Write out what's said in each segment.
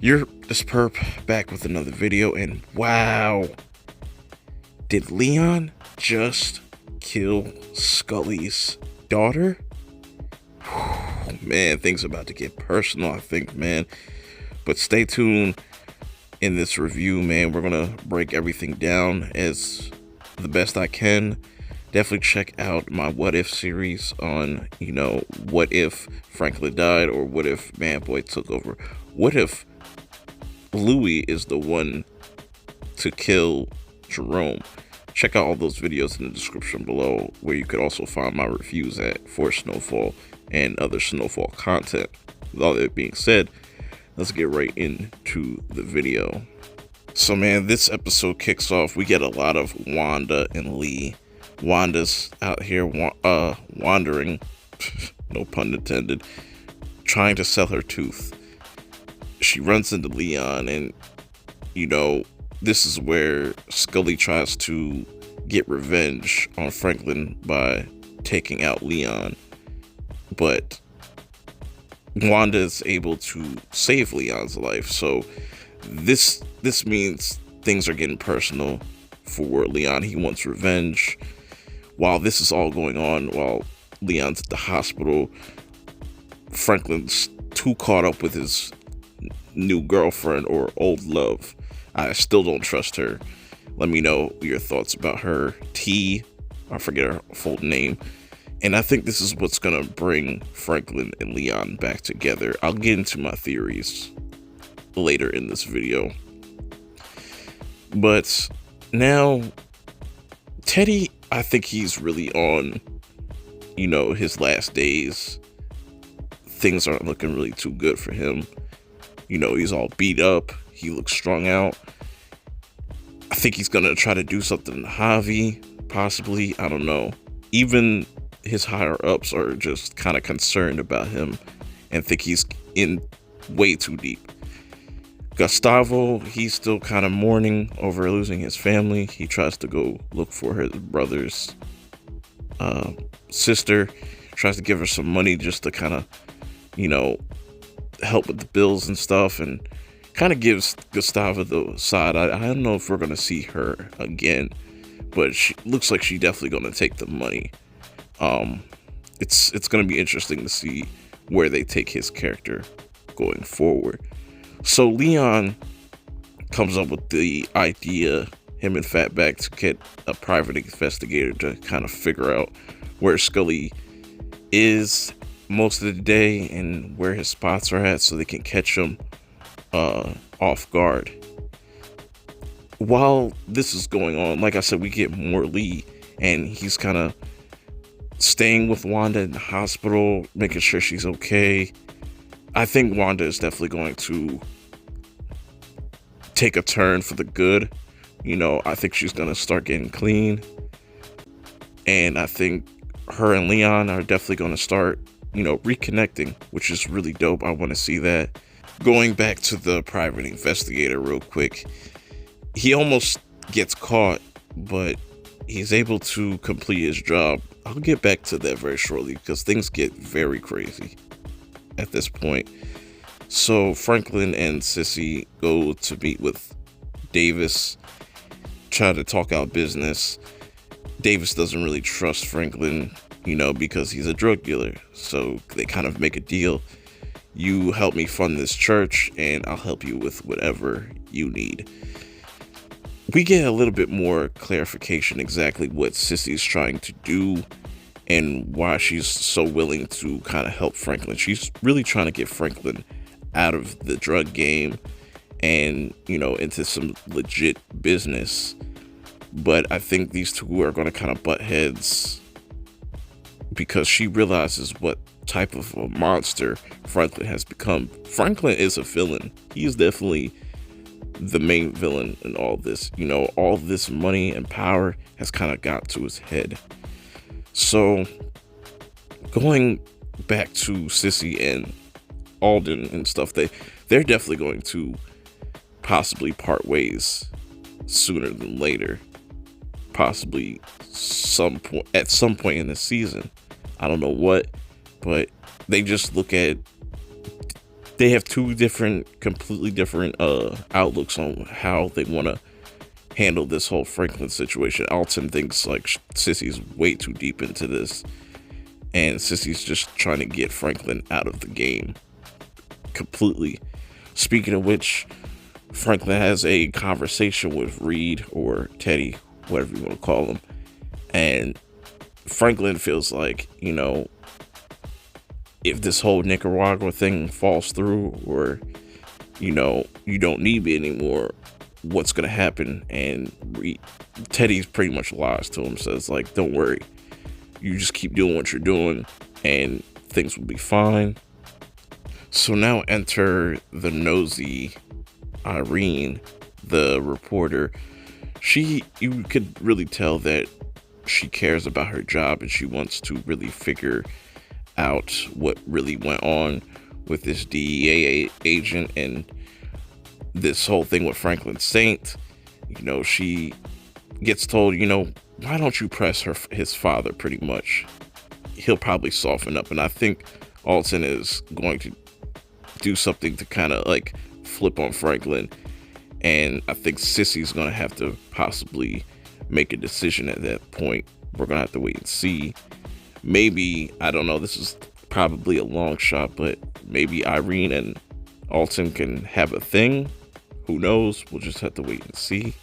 You're this perp back with another video, and wow, did Leon just kill Scully's daughter? Man, things are about to get personal, I think, man. But stay tuned in this review, man. We're gonna break everything down as the best I can. Definitely check out my What If series on, what if Franklin died, or what if Man Boy took over? What if Louis is the one to kill Jerome? Check out all those videos in the description below, where you could also find my reviews for Snowfall and other Snowfall content. With all that being said, let's get right into the video. So, man, this episode kicks off. We get a lot of Wanda and Lee. Wanda's out here wandering, no pun intended, trying to sell her tooth. She runs into Leon, and this is where Scully tries to get revenge on Franklin by taking out Leon, but Wanda is able to save Leon's life. So this means things are getting personal for Leon. He wants revenge. While this is all going on, while Leon's at the hospital, Franklin's too caught up with his new girlfriend or old love. I still don't trust her. Let me know your thoughts about her. I forget her full name. And I think this is what's gonna bring Franklin and Leon back together. I'll get into my theories later in this video. But now, Teddy, I think he's really on, his last days. Things aren't looking really too good for him. He's all beat up. He looks strung out. I think he's gonna try to do something to Javi, possibly. I don't know. Even his higher ups are just kind of concerned about him and think he's in way too deep. Gustavo, he's still kind of mourning over losing his family. He tries to go look for his brother's sister, tries to give her some money just to kind of, help with the bills and stuff, and kind of gives Gustavo the side. I don't know if we're going to see her again, but she looks like she's definitely going to take the money. It's going to be interesting to see where they take his character going forward. So Leon comes up with the idea, him and Fatback, to get a private investigator to kind of figure out where Scully is most of the day and where his spots are at, so they can catch him off guard. While this is going on, like I said, we get more Lee, and he's kind of staying with Wanda in the hospital, making sure she's okay. I think Wanda is definitely going to take a turn for the good. I think she's going to start getting clean. And I think her and Leon are definitely going to start, reconnecting, which is really dope. I want to see that. Going back to the private investigator real quick. He almost gets caught, but he's able to complete his job. I'll get back to that very shortly because things get very crazy at this point. So Franklin and Sissy go to meet with Davis, try to talk out business. Davis doesn't really trust Franklin, because he's a drug dealer. So they kind of make a deal. You help me fund this church, and I'll help you with whatever you need. We get a little bit more clarification exactly what Sissy's trying to do and why she's so willing to kind of help Franklin. She's really trying to get Franklin out of the drug game and, into some legit business. But I think these two are going to kind of butt heads because she realizes what type of a monster Franklin has become. Franklin is a villain. He is definitely the main villain in all this. All this money and power has kind of got to his head. So going back to Sissy and Alden and stuff, they're definitely going to possibly part ways sooner than later. Possibly at some point in the season. I don't know what, but they just look at they have two different, completely different outlooks on how they want to handle this whole Franklin situation. Alton thinks like Sissy's way too deep into this, and Sissy's just trying to get Franklin out of the game completely. Speaking of which, Franklin has a conversation with Reed or Teddy, whatever you want to call him, and Franklin feels like, you know, if this whole Nicaragua thing falls through, or, you know, you don't need me anymore, what's gonna happen? And Teddy's pretty much lies to him, says like, don't worry, you just keep doing what you're doing and things will be fine. So now enter the nosy Irene, the reporter. You could really tell that she cares about her job and she wants to really figure out what really went on with this DEA agent and this whole thing with Franklin Saint. You know, she gets told, you know, why don't you press his father, pretty much. He'll probably soften up. And I think Alton is going to do something to kind of like flip on Franklin. And I think Sissy's going to have to possibly make a decision at that point. We're going to have to wait and see. Maybe, I don't know, this is probably a long shot, but maybe Irene and Alton can have a thing. Who knows? We'll just have to wait and see.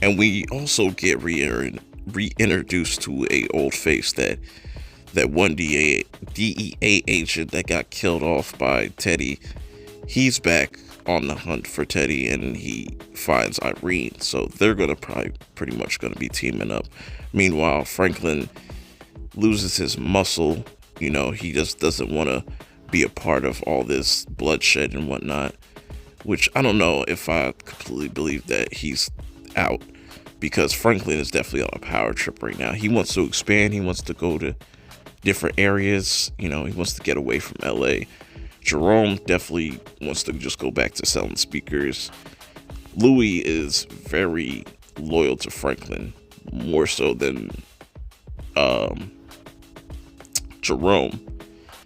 And we also get reintroduced to a old face, that one DEA agent that got killed off by Teddy. He's back on the hunt for Teddy, and he finds Irene. So they're gonna pretty much gonna be teaming up. Meanwhile, Franklin loses his muscle. You know, he just doesn't want to be a part of all this bloodshed and whatnot. Which I don't know if I completely believe that he's out, because Franklin is definitely on a power trip right now. He wants to expand. He wants to go to different areas. You know, he wants to get away from LA. Jerome definitely wants to just go back to selling speakers. Louis is very loyal to Franklin, more so than Jerome.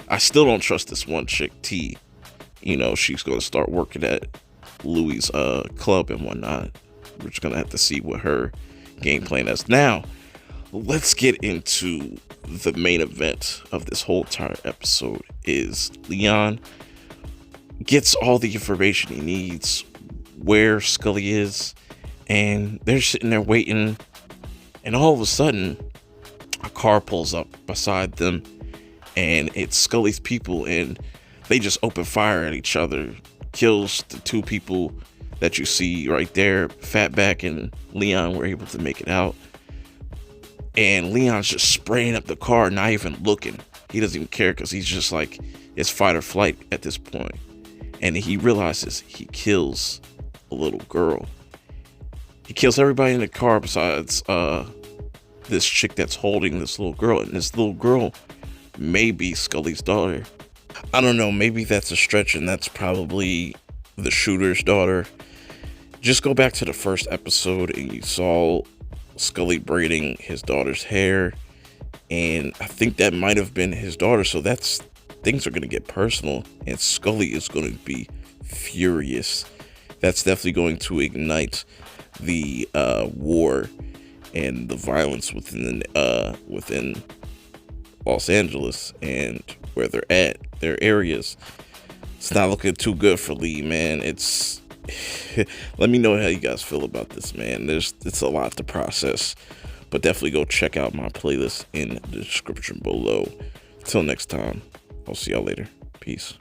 I still don't trust this one chick, T. You know, she's going to start working at Louis' club and whatnot. We're just going to have to see what her game plan is. Now, let's get into the main event of this whole entire episode. Is Leon gets all the information he needs, where Scully is, and they're sitting there waiting, and all of a sudden, a car pulls up beside them, and it's Scully's people, and they just open fire at each other, kills the two people that you see right there. Fatback and Leon were able to make it out, and Leon's just spraying up the car, not even looking. He doesn't even care, because he's just like, it's fight or flight at this point. And he realizes he kills a little girl. He kills everybody in the car besides this chick that's holding this little girl, and this little girl may be Scully's daughter. I don't know, maybe that's a stretch, and that's probably the shooter's daughter. Just go back to the first episode and you saw Scully braiding his daughter's hair, and I think that might have been his daughter. So things are going to get personal, and Scully is going to be furious. That's definitely going to ignite the war and the violence within Los Angeles and where they're at, their areas. It's not looking too good for Lee, man. It's let me know how you guys feel about this, man. It's a lot to process, but definitely go check out my playlist in the description below. Until next time, I'll see y'all later. Peace.